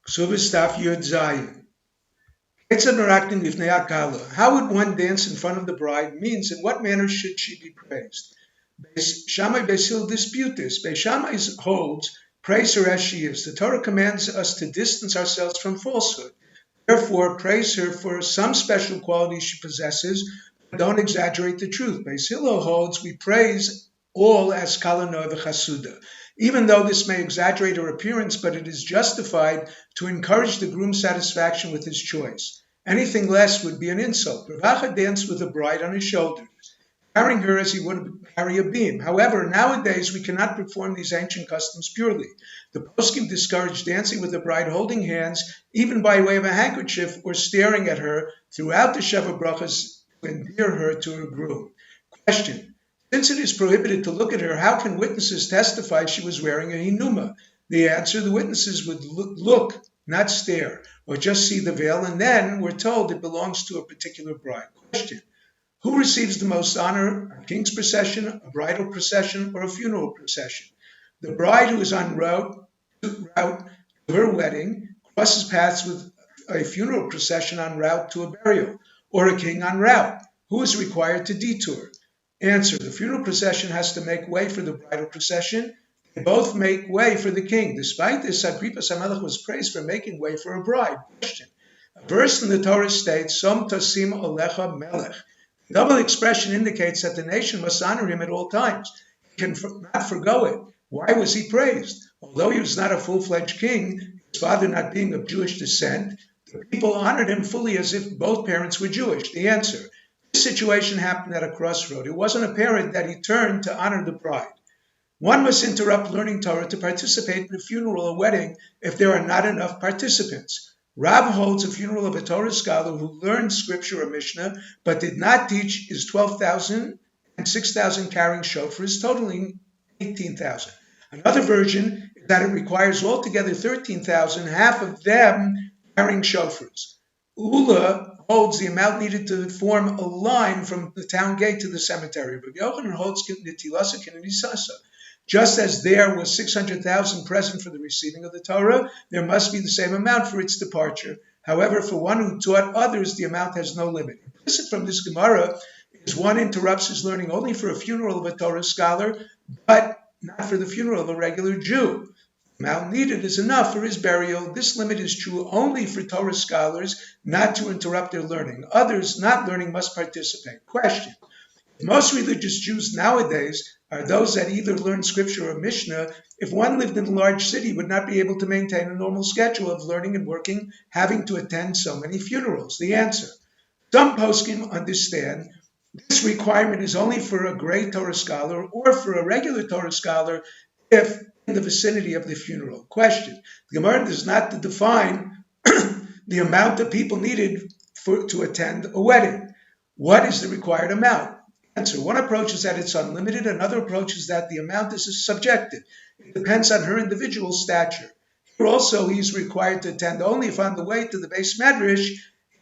Daf Yomi. How would one dance in front of the bride? Means in what manner should she be praised? Beis Shammai Beis Hillel dispute this. Beis Shammai holds, praise her as she is. The Torah commands us to distance ourselves from falsehood. Therefore, praise her for some special qualities she possesses, but don't exaggerate the truth. Beis Hillel holds we praise all as kalana v'chasuda. Even though this may exaggerate her appearance, but it is justified to encourage the groom's satisfaction with his choice. Anything less would be an insult. Rav Acha danced with a bride on his shoulders, carrying her as he would carry a beam. However, nowadays we cannot perform these ancient customs purely. The poskim discourage dancing with the bride holding hands, even by way of a handkerchief, or staring at her throughout the Sheva Brachas to endear her to her groom. Question. Since it is prohibited to look at her, how can witnesses testify she was wearing a hinuma? The answer, the witnesses would look, not stare, or just see the veil, and then we're told it belongs to a particular bride. Question. Who receives the most honor, a king's procession, a bridal procession, or a funeral procession? The bride who is en route to her wedding crosses paths with a funeral procession en route to a burial, or a king en route. Who is required to detour? Answer. The funeral procession has to make way for the bridal procession. They both make way for the king. Despite this, Agrippas HaMelech was praised for making way for a bride. Question. A verse in the Torah states, Som tasim alecha melech. The double expression indicates that the nation must honor him at all times. He cannot forgo it. Why was he praised? Although he was not a full-fledged king, his father not being of Jewish descent, the people honored him fully as if both parents were Jewish. The answer. This situation happened at a crossroad. It wasn't apparent that he turned to honor the bride. One must interrupt learning Torah to participate in a funeral or wedding if there are not enough participants. Rav holds a funeral of a Torah scholar who learned scripture or Mishnah, but did not teach his 12,000 and 6,000 carrying shofars, totaling 18,000. Another version is that it requires altogether 13,000, half of them carrying shofars. Ula holds the amount needed to form a line from the town gate to the cemetery. Rabbi Yochanan holds Nitilasa Kinanisasa. Just as there was 600,000 present for the receiving of the Torah, there must be the same amount for its departure. However, for one who taught others, the amount has no limit. Implicit from this Gemara is one interrupts his learning only for a funeral of a Torah scholar, but not for the funeral of a regular Jew. The amount needed is enough for his burial. This limit is true only for Torah scholars, not to interrupt their learning. Others not learning must participate. Question. Most religious Jews nowadays are those that either learn scripture or Mishnah. If one lived in a large city, would not be able to maintain a normal schedule of learning and working, having to attend so many funerals. The answer. Some poskim understand this requirement is only for a great Torah scholar or for a regular Torah scholar if in the vicinity of the funeral. Question. The Gemara does not define the amount of people needed to attend a wedding. What is the required amount? Answer. One approach is that it's unlimited. Another approach is that the amount is subjective. It depends on her individual stature. Here also he is required to attend only if on the way to the Beis Medrash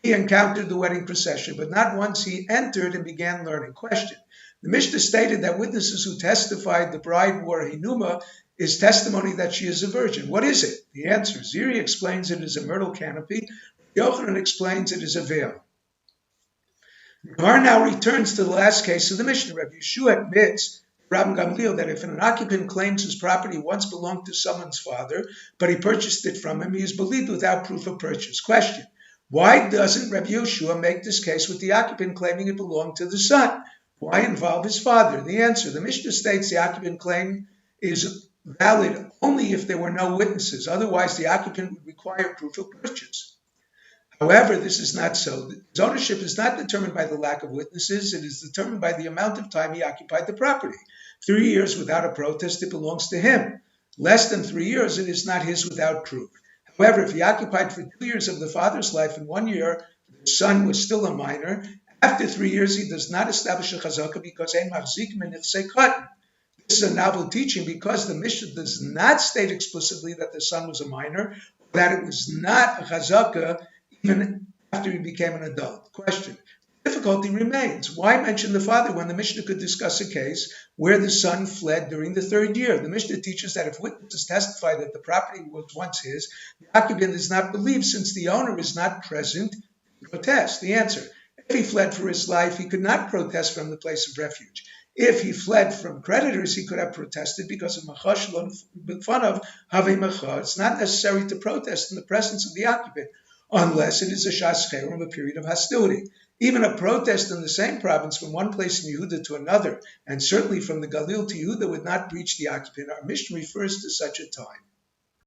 he encountered the wedding procession, but not once he entered and began learning. Question. The Mishnah stated that witnesses who testified the bride wore a hinuma is testimony that she is a virgin. What is it? The answer. Ziri explains it is a myrtle canopy. Yochanan explains it is a veil. The Gemara now returns to the last case of the Mishnah. Rabbi Yeshua admits, Rabbi Gamliel, that if an occupant claims his property once belonged to someone's father, but he purchased it from him, he is believed without proof of purchase. Question. Why doesn't Rabbi Yeshua make this case with the occupant claiming it belonged to the son? Why involve his father? The answer. The Mishnah states the occupant claim is valid only if there were no witnesses. Otherwise, the occupant would require proof of purchase. However, this is not so. His ownership is not determined by the lack of witnesses. It is determined by the amount of time he occupied the property. 3 years without a protest, it belongs to him. Less than 3 years, it is not his without proof. However, if he occupied for 2 years of the father's life and 1 year, the son was still a minor, after 3 years, he does not establish a chazaka because ein machzik menichsei katan. This is a novel teaching because the Mishnah does not state explicitly that the son was a minor, or that it was not a chazaka even after he became an adult. Question. difficulty remains. Why mention the father when the Mishnah could discuss a case where the son fled during the 3rd year? The Mishnah teaches that if witnesses testify that the property was once his, the occupant is not believed since the owner is not present to protest. The answer: if he fled for his life, he could not protest from the place of refuge. If he fled from creditors, he could have protested because of machash of have macha. It's not necessary to protest in the presence of the occupant, unless it is a shas cherem, a period of hostility. Even a protest in the same province from one place in Yehuda to another, and certainly from the Galil to Yehuda, would not breach the occupant. Our Mishnah refers to such a time.